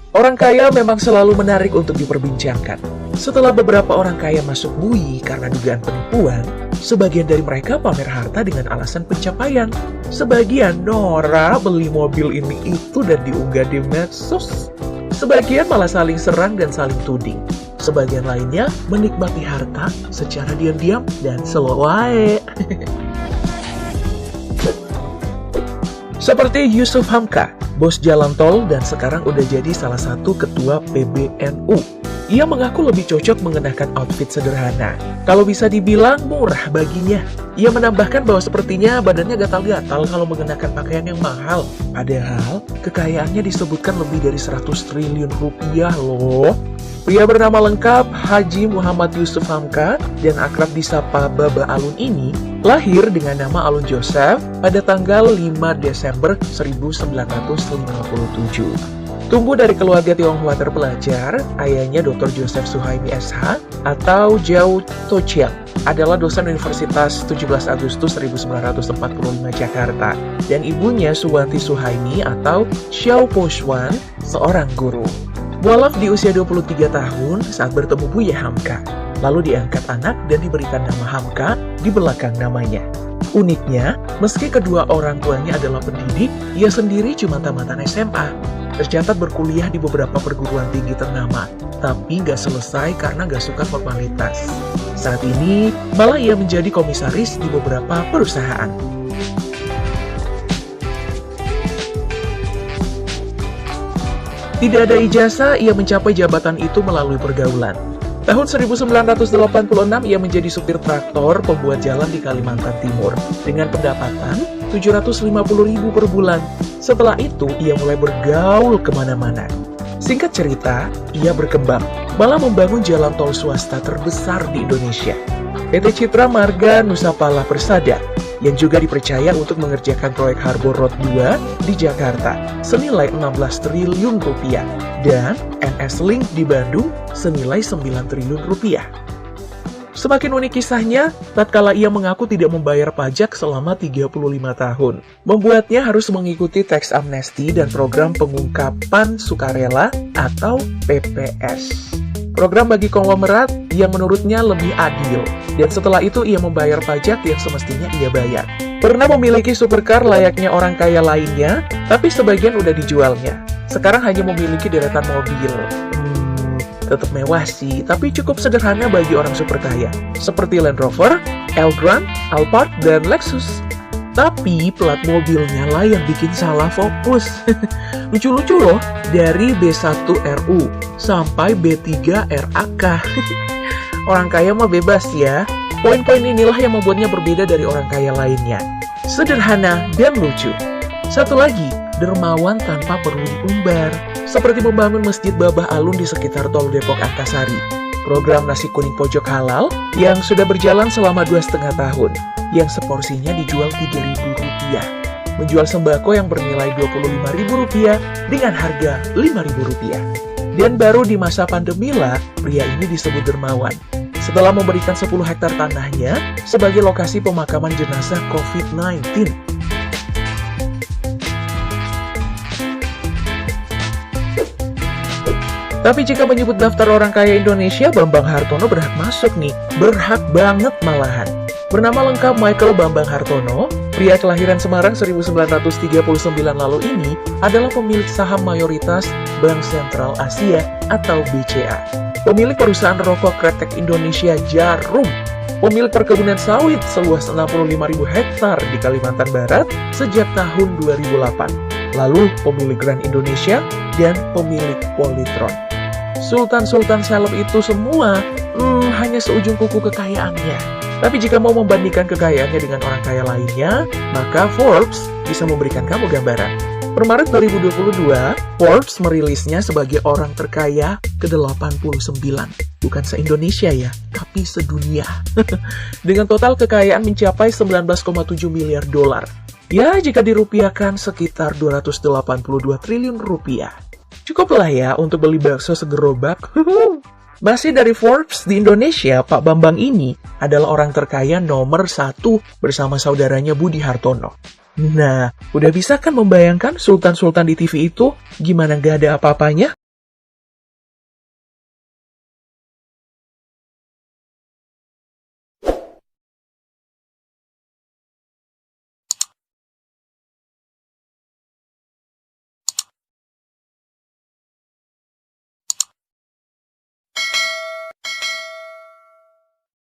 Orang kaya memang selalu menarik untuk diperbincangkan. Setelah beberapa orang kaya masuk bui karena dugaan penipuan, sebagian dari mereka pamer harta dengan alasan pencapaian. Sebagian norak beli mobil ini itu dan diunggah di medsos. Sebagian malah saling serang dan saling tuding. Sebagian lainnya menikmati harta secara diam-diam dan slow wae. Seperti Yusuf Hamka, bos jalan tol dan sekarang udah jadi salah satu ketua PBNU. Ia mengaku lebih cocok mengenakan outfit sederhana. Kalau bisa dibilang murah baginya. Ia menambahkan bahwa sepertinya badannya gatal-gatal kalau mengenakan pakaian yang mahal. Padahal kekayaannya disebutkan lebih dari 100 triliun rupiah loh. Pria bernama lengkap Haji Muhammad Yusuf Hamka dan akrab disapa Baba Alun ini lahir dengan nama Alun Joseph pada tanggal 5 Desember 1957. Tumbuh dari keluarga Tionghoa terpelajar, ayahnya Dr. Joseph Suhaimi SH atau Jiao Tochiang adalah dosen Universitas 17 Agustus 1945 Jakarta dan ibunya Suwati Suhaimi atau Xiao Poshuan, seorang guru. Mualaf di usia 23 tahun saat bertemu Buya Hamka, lalu diangkat anak dan diberikan nama Hamka di belakang namanya. Uniknya, meski kedua orang tuanya adalah pendidik, ia sendiri cuma tamatan SMA. Tercatat berkuliah di beberapa perguruan tinggi ternama, tapi nggak selesai karena nggak suka formalitas. Saat ini, malah ia menjadi komisaris di beberapa perusahaan. Tidak ada ijazah, ia mencapai jabatan itu melalui pergaulan. Tahun 1986, ia menjadi supir traktor pembuat jalan di Kalimantan Timur dengan pendapatan 750.000 per bulan. Setelah itu, ia mulai bergaul kemana-mana. Singkat cerita, ia berkembang, malah membangun jalan tol swasta terbesar di Indonesia, PT Citra Marga Nusapala Persada, yang juga dipercaya untuk mengerjakan proyek Harbor Road 2 di Jakarta senilai 16 triliun rupiah dan NS Link di Bandung senilai 9 triliun rupiah. Semakin unik kisahnya, tatkala ia mengaku tidak membayar pajak selama 35 tahun, membuatnya harus mengikuti teks amnesti dan program pengungkapan sukarela atau PPS. Program bagi konglomerat yang menurutnya lebih adil, dan setelah itu ia membayar pajak yang semestinya ia bayar. Pernah memiliki supercar layaknya orang kaya lainnya, tapi sebagian udah dijualnya. Sekarang hanya memiliki deretan mobil. Tetap mewah sih, tapi cukup sederhana bagi orang super kaya, seperti Land Rover, Elgrand, Alphard, dan Lexus. Tapi plat mobilnya lah yang bikin salah fokus. Lucu-lucu loh, dari B1RU sampai B3 RAK. Orang kaya mah bebas ya. Poin-poin inilah yang membuatnya berbeda dari orang kaya lainnya. Sederhana dan lucu. Satu lagi, dermawan tanpa perlu diumbar. Seperti membangun Masjid Babah Alun di sekitar Tol Depok Antasari. Program nasi kuning pojok halal yang sudah berjalan selama 2,5 tahun. Yang seporsinya dijual Rp3.000. Menjual sembako yang bernilai Rp25.000 dengan harga Rp5.000. Dan baru di masa pandemi lah, pria ini disebut dermawan. Setelah memberikan 10 hektar tanahnya sebagai lokasi pemakaman jenazah COVID-19. Tapi jika menyebut daftar orang kaya Indonesia, Bambang Hartono berhak masuk nih. Berhak banget malahan. Bernama lengkap Michael Bambang Hartono, pria kelahiran Semarang 1939 lalu ini adalah pemilik saham mayoritas Bank Sentral Asia atau BCA. Pemilik perusahaan rokok Kretek Indonesia Jarum. Pemilik perkebunan sawit seluas 65.000 hektar di Kalimantan Barat sejak tahun 2008. Lalu pemilik Grand Indonesia dan pemilik Polytron. Sultan-sultan seleb itu semua hanya seujung kuku kekayaannya. Tapi jika mau membandingkan kekayaannya dengan orang kaya lainnya, maka Forbes bisa memberikan kamu gambaran. Per Maret 2022, Forbes merilisnya sebagai orang terkaya ke-89. Bukan se-Indonesia ya, tapi sedunia. Dengan total kekayaan mencapai 19,7 miliar dolar. Ya, jika dirupiahkan sekitar 282 triliun rupiah. Cukuplah ya untuk beli bakso segerobak. Masih dari Forbes di Indonesia, Pak Bambang ini adalah orang terkaya nomor 1 bersama saudaranya Budi Hartono. Nah, udah bisa kan membayangkan sultan-sultan di TV itu gimana gak ada apa-apanya?